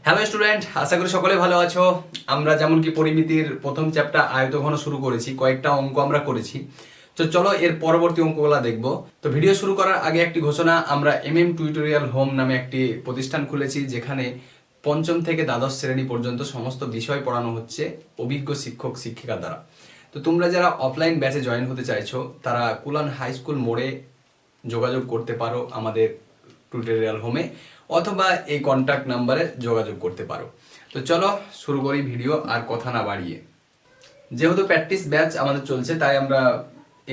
Hello student, আশা করি সকলে ভালো আছো। আমরা যেমন কি পরিমিতির প্রথম চ্যাপ্টার আয়তঘন শুরু করেছি, কয়েকটা অঙ্ক আমরা করেছি। তো চলো এর পরবর্তী অঙ্কগুলো দেখব। তো ভিডিও শুরু করার আগে একটি ঘোষণা, আমরা টিউটোরিয়াল হোম নামে একটি প্রতিষ্ঠান খুলেছি, যেখানে পঞ্চম থেকে দ্বাদশ শ্রেণী পর্যন্ত সমস্ত বিষয় পড়ানো হচ্ছে অভিজ্ঞ শিক্ষক শিক্ষিকা দ্বারা। তো তোমরা যারা অফলাইন ব্যাচে জয়েন হতে চাইছো, তারা কুলান হাই স্কুল মোড়ে যোগাযোগ করতে পারো আমাদের টিউটোরিয়াল হোমে, অথবা এই কন্ট্যাক্ট নাম্বারে যোগাযোগ করতে পারো। তো চলো শুরু করি ভিডিও, আর কথা না বাড়িয়ে। যেহেতু প্র্যাকটিস ব্যাচ আমাদের চলছে, তাই আমরা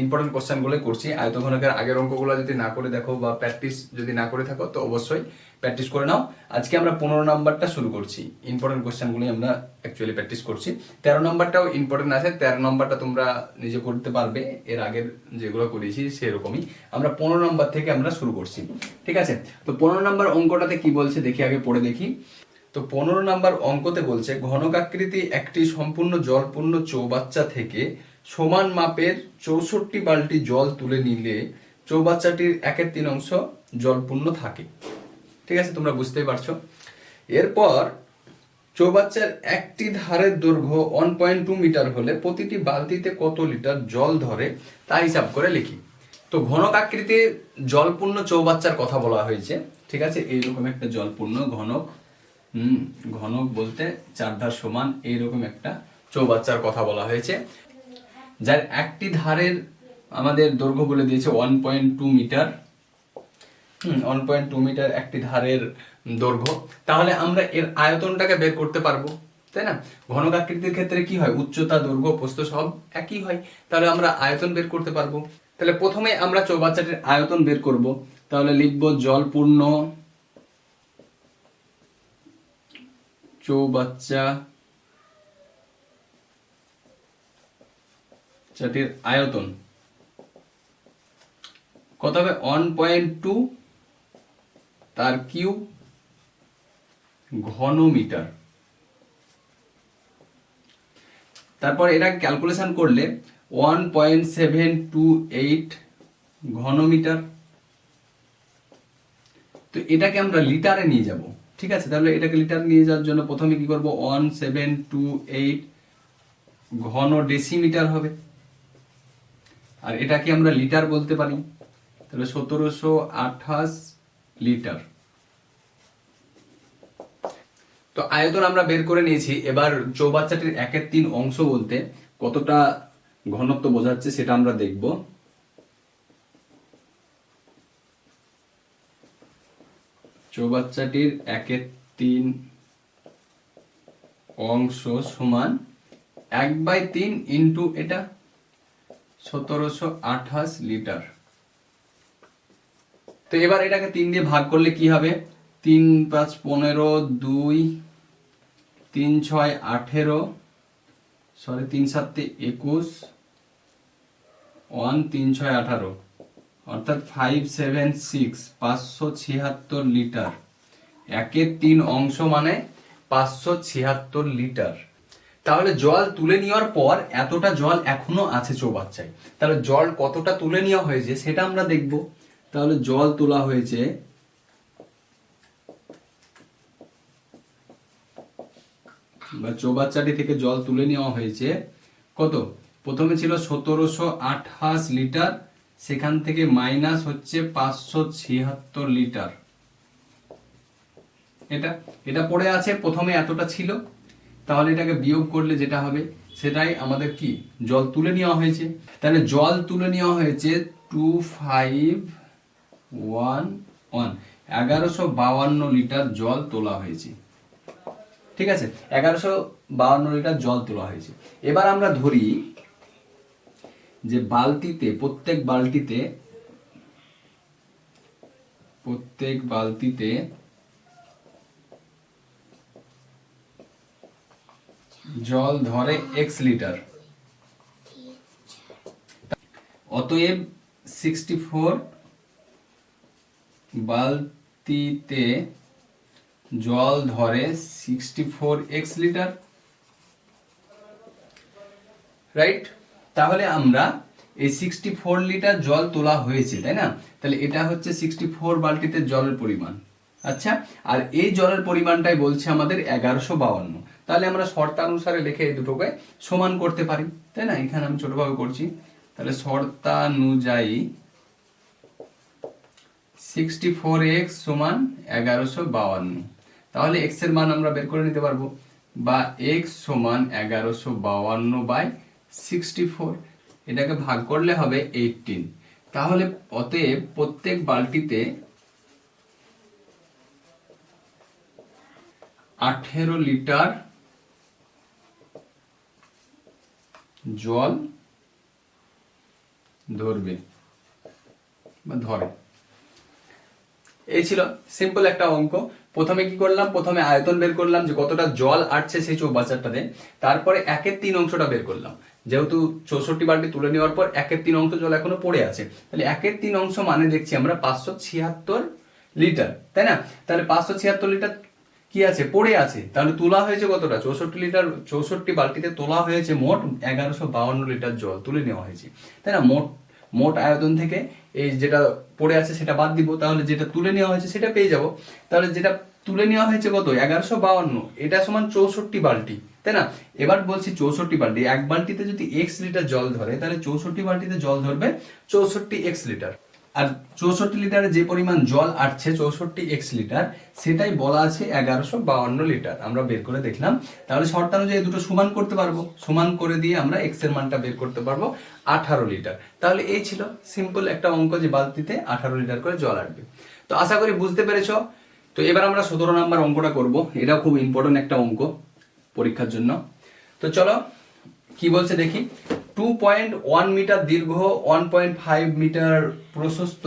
ইম্পর্টেন্ট কোশ্চেনগুলো করছি। আয়তঘনকের আগের অঙ্কগুলো যদি না করে দেখো বা প্র্যাকটিস যদি না করে থাকো, তো অবশ্যই প্র্যাকটিস করে নাও। আজকে আমরা 15 নাম্বারটা শুরু করছি। ইম্পর্টেন্ট কোশ্চেনগুলি আমরা অ্যাকচুয়ালি প্র্যাকটিস করছি। 13 নাম্বারটাও ইম্পর্টেন্ট আছে, 13 নাম্বারটা তোমরা নিজে করতে পারবে, এর আগের যেগুলো করেছি সেরকমই। আমরা 15 নাম্বার থেকে আমরা শুরু করছি, ঠিক আছে? তো 15 নাম্বার অঙ্কটাতে কি বলছে দেখি, আগে পড়ে দেখি। তো 15 নাম্বার অঙ্কতে বলছে, ঘনকাকৃতি একটি সম্পূর্ণ জলপূর্ণ চৌবাচ্চা থেকে সমান মাপের 64 বালতি জল তুলে নিলে চৌবাচ্চাটির 1/3 অংশ জলপূর্ণ থাকে। ঠিক আছে, তোমরা বুঝতেই পারছো। এরপর চৌবাচ্চার একটি ধারের দৈর্ঘ্য 1.2 মিটার হলে প্রতিটি বালতিতে কত লিটার জল ধরে তা হিসাব করে লিখি। তো ঘনকাকৃতির জলপূর্ণ চৌবাচ্চার কথা বলা হয়েছে, ঠিক আছে? এইরকম একটা জলপূর্ণ ঘনক, ঘনক বলতে চারধার সমান এইরকম একটা চৌবাচ্চার কথা বলা হয়েছে, যার একটি ধারের আমাদের দৈর্ঘ্য বলে দিয়েছে 1.2 মিটার। 1.2 মিটার একটি ধারের দৈর্ঘ্য। তাহলে আমরা এর আয়তনটাকে বের করতে পারবো, তাই না? ঘনকাকৃতির ক্ষেত্রে কি হয়, উচ্চতা দৈর্ঘ্য প্রস্থ সব একই হয়, তাহলে আমরা আয়তন বের করতে পারবো। তাহলে প্রথমে আমরা চৌবাচ্চাটির আয়তন বের করব। তাহলে লিখব জলপূর্ণ চৌবাচ্চা চাটির আয়তন কত হবে, 1.2 তার কিউব ঘনমিটার। তারপর এটা ক্যালকুলেশন করলে 1.728 ঘনমিটার। তো এটাকে আমরা লিটারে নিয়ে যাব, ঠিক আছে? তাহলে এটাকে লিটারে নিয়ে যাওয়ার জন্য প্রথমে কি করব, 1728 ঘন ডেসিমিটার হবে, আর এটাকে আমরা লিটার বলতে পারি। তাহলে 1728 লিটার। তো আয়তন আমরা বের করে নিয়েছি। এবার চৌবাচ্চাটির 1/3 অংশ বলতে কতটা ঘনত্ব বোঝাচ্ছে সেটা আমরা দেখব। চৌবাচ্চাটির 1/3 অংশ সমান 1/3 ইন্টু এটা 1728 লিটার। তো এবার এটাকে 3 দিয়ে ভাগ করলে কি হবে, 3 5 15, 2 3 6 18, 3 7 21, 1 3 6 18, অর্থাৎ 576 576 লিটার। 1/3 অংশ মানে 576 লিটার। তাহলে জল তুলে নেওয়ার পর এতটা জল এখনো আছে চৌবাচ্চায়। তাহলে জল কতটা তুলে নেওয়া হয়েছে সেটা আমরা দেখব। তাহলে জল তোলা হয়েছে বা চৌবাচ্চাটি থেকে জল তুলে নেওয়া হয়েছে কত, প্রথমে ছিল 1728 লিটার, সেখান থেকে মাইনাস হচ্ছে 576 লিটার। এটা এটা পড়ে আছে, প্রথমে এতটা ছিল, তাহলে এটাকে বিয়োগ করলে যেটা হবে সেটাই আমাদের কি, জল তুলে নেওয়া হয়েছে। তাহলে জল তুলে নেওয়া হয়েছে 2511, 1152 লিটার জল তোলা হয়েছে, ঠিক আছে? 1152 লিটার জল তোলা হয়েছে। এবার আমরা ধরি যে বালতিতে, প্রত্যেক বালতিতে জল ধরে x লিটার। অতএব 64 বালতিতে জল ধরে 64x লিটার, রাইট? তাহলে আমরা এই 64 লিটার জল তোলা হয়েছে, তাই না? তাহলে এটা হচ্ছে 64 বালতিতে জলের পরিমাণ, আচ্ছা, আর এই জলের পরিমাণটাই বলছে আমাদের 1152। তাহলে আমরা শর্তানুসারে লিখে এই দুটোকে সমান করতে পারি, তাই না? এখানে আমি ছোটভাবে করছি। তাহলে শর্তানুযায়ী 64x সমান 1152। তাহলে x এর মান আমরা বের করে নিতে পারবো, বা x সমান 1152/64। এটাকে ভাগ করলে হবে 18। তাহলে অতএব প্রত্যেক বালতিতে 18 লিটার জল ধরবে বা ধরে। এই ছিল সিম্পল একটা অঙ্ক। প্রথমে কি করলাম, প্রথমে আয়তন বের করলাম যে কতটা জল আসছে সেই চৌবাচ্চাটাতে, তারপরে 1/3 অংশটা বের করলাম। যেহেতু 64 বালতি তুলে নেওয়ার পর 1/3 অংশ জল এখনো পড়ে আছে, তাহলে 1/3 অংশ মানে দেখছি আমরা 576 লিটার, তাই না? তাহলে 576 লিটার কি আছে, পড়ে আছে। তাহলে তোলা হয়েছে কতটা, 64 লিটার, 64 বালতিতে তোলা হয়েছে মোট 1152 লিটার জল তুলে নেওয়া হয়েছে, তাই না? মোট আয়তন থেকে এই যেটা পড়ে আছে সেটা বাদ দিব, তাহলে যেটা তুলে নেওয়া হয়েছে সেটা পেয়ে যাব। তাহলে যেটা তুলে নেওয়া হয়েছে কত, 1152, এটা সমান 64 বালতি, তাই না? এবার বলছি 64 বালতি, এক বালতিতে যদি x লিটার জল ধরে, তাহলে 64 বালতিতে জল ধরবে 64x লিটার। আর 64 লিটারে যে পরিমাণ জল আসছে 64x লিটার, সেটাই বলা আছে 1152 লিটার। আমরা বের করে দেখলাম। তাহলে শর্তানুযায়ী দুটো সমান করতে পারবো, সমান করে দিয়ে আমরা x এর মানটা বের করতে পারবো 18 লিটার। তাহলে এই ছিল সিম্পল একটা অঙ্ক যে বালতিতে 18 লিটার করে জল আসবে। তো আশা করি বুঝতে পেরেছো। তো এবার আমরা 17 নম্বর অঙ্কটা করব। এটাও খুব ইম্পর্টেন্ট একটা অঙ্ক পরীক্ষার জন্য। তো চলো কি বলছে দেখি। 2.1 মিটার দীর্ঘ, 1.5 মিটার প্রশস্ত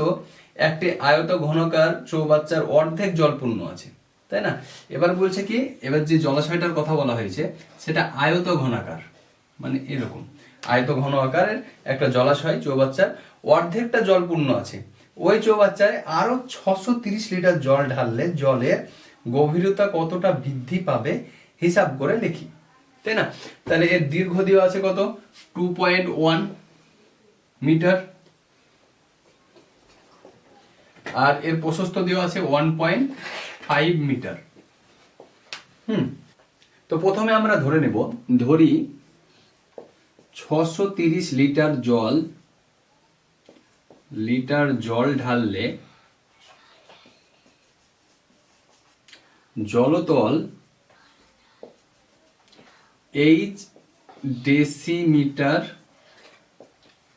একটি আয়ত ঘনকার চৌবাচ্চার অর্ধেক জল পূর্ণ আছে, তাই না? এবার বলছে কি, এবার যে জলাশয়টার কথা বলা হয়েছে সেটা আয়ত ঘনাকার, মানে এরকম আয়ত ঘন আকারের একটা জলাশয় চৌবাচ্চার অর্ধেকটা জল পূর্ণ আছে। ওই চৌবাচ্চায় আরো 630 লিটার জল ঢাললে জলের গভীরতা কতটা বৃদ্ধি পাবে হিসাব করে লিখি, তাই না? তাহলে এর দীর্ঘ দেওয়া আছে কত, 2.1 মিটার, আর এর প্রশস্ত দেওয়া আছে 1.5 মিটার। তো প্রথমে আমরা ধরে নেব, ধরি 630 লিটার জল ঢাললে জলতল H ডেসিমিটার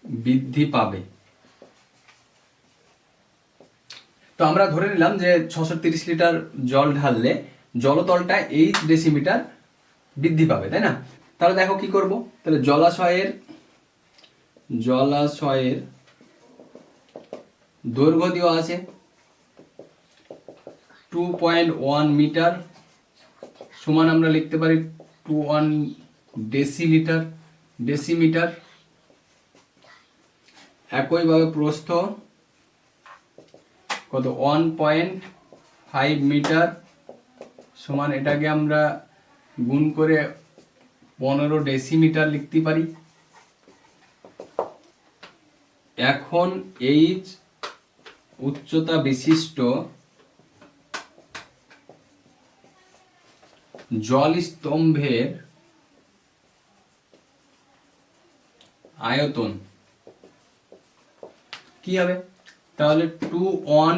বৃদ্ধি পাবে। তো আমরা ধরে নিলাম যে 630 লিটার জল ঢাললে জলতলটা H ডেসিমিটার বৃদ্ধি পাবে, তাই না? তাহলে দেখো কি করব। তাহলে জলাশয়ের দৈর্ঘ্য দেওয়া আছে 2.1 মিটার, সমান আমরা লিখতে পারি 21 ডেসিমিটার। একইভাবে প্রস্থ কত, 1.5 মিটার, সমান এটাকে আমরা গুণ করে 15 ডেসিমিটার লিখতে পারি। এখন H উচ্চতা বিশিষ্ট জলস্তম্ভের আয়তন কি হবে? তাহলে 21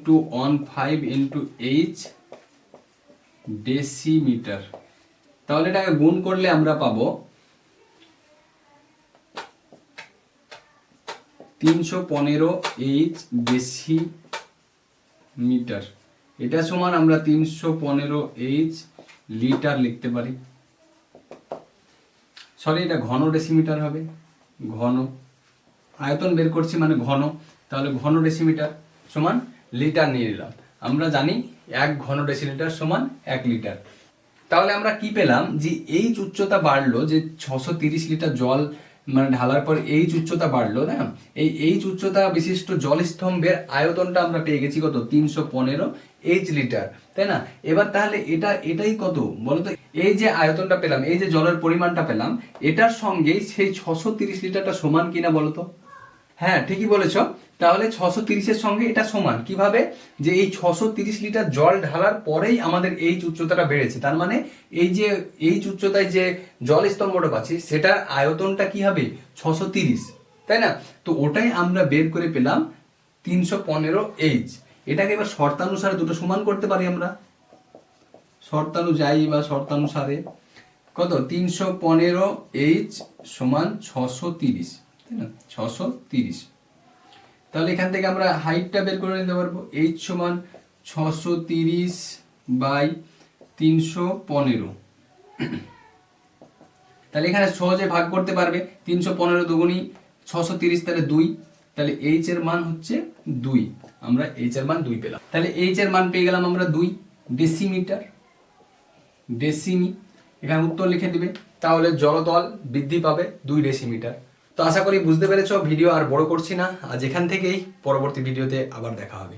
× 15 × H ডেসিমিটার। তাহলে এটাকে গুণ করলে আমরা পাবো 315 H ডেসিমিটার। এটা সমান আমরা 315 H লিটার লিখতে পারি। সরি, এটা ঘন ডেসিমিটার হবে, ঘন। আয়তন বের করছি মানে ঘন, তাহলে ঘন ডেসিমিটার সমান লিটার নিয়ে নিলাম। আমরা জানি 1 ঘন ডেসিলিটার সমান 1 লিটার। তাহলে আমরা কি পেলাম, যে এই উচ্চতা বাড়লো, যে 630 লিটার জল মানে ঢালার পর এই উচ্চতা বাড়লো, না? এই উচ্চতা বিশিষ্ট জলস্তম্ভের আয়তনটা আমরা পেয়ে গেছি কত, 315 H লিটার, তাই না? এবার তাহলে এটাই কত বলতো, এই যে আয়তনটা পেলাম, এই যে জলের পরিমাণটা পেলাম, এটার সঙ্গে সেই 630 লিটারটা সমান কিনা বলতো? হ্যাঁ, ঠিকই বলেছ, তাহলে 630-এর সঙ্গে এটা সমান কিভাবে, যে এই 630 লিটার জল ঢালার পরেই আমাদের এইচ উচ্চতাটা বেড়েছে, তার মানে এই যে এইচ উচ্চতায় যে জল স্তম্ভটা পাচ্ছি সেটার আয়তনটা কি হবে 630, তাই না? তো ওটাই আমরা বের করে পেলাম 315 এইচ। এটাকে এবার শর্তানুসারে দুটো সমান করতে পারি আমরা, শর্তানুযায়ী বা শর্তানুসারে কত 315 এইচ সমান 630, তাই না? 630। তাহলে এখান থেকে আমরা হাইটটা বের করে নিতে পারবো, এইচ সমান 630 বাই 315। তাহলে এখানে সহজে ভাগ করতে পারবে, 315 দুগুণী 630, তাহলে 2, তাহলে এইচ এর মান হচ্ছে 2, আমরা এইচ এর মান 2 পেলাম। তাহলে এইচ এর মান পেয়ে গেলাম আমরা 2 ডেসিমিটার, ডেসিমি, এখানে উত্তর লিখে দিবে, তাহলে জলতল বৃদ্ধি পাবে 2 ডেসিমিটার। তো আশা করি বুঝতে পেরেছো, ভিডিও আর বড় করছি না, আজ এখান থেকেই পরবর্তী ভিডিওতে আবার দেখা হবে।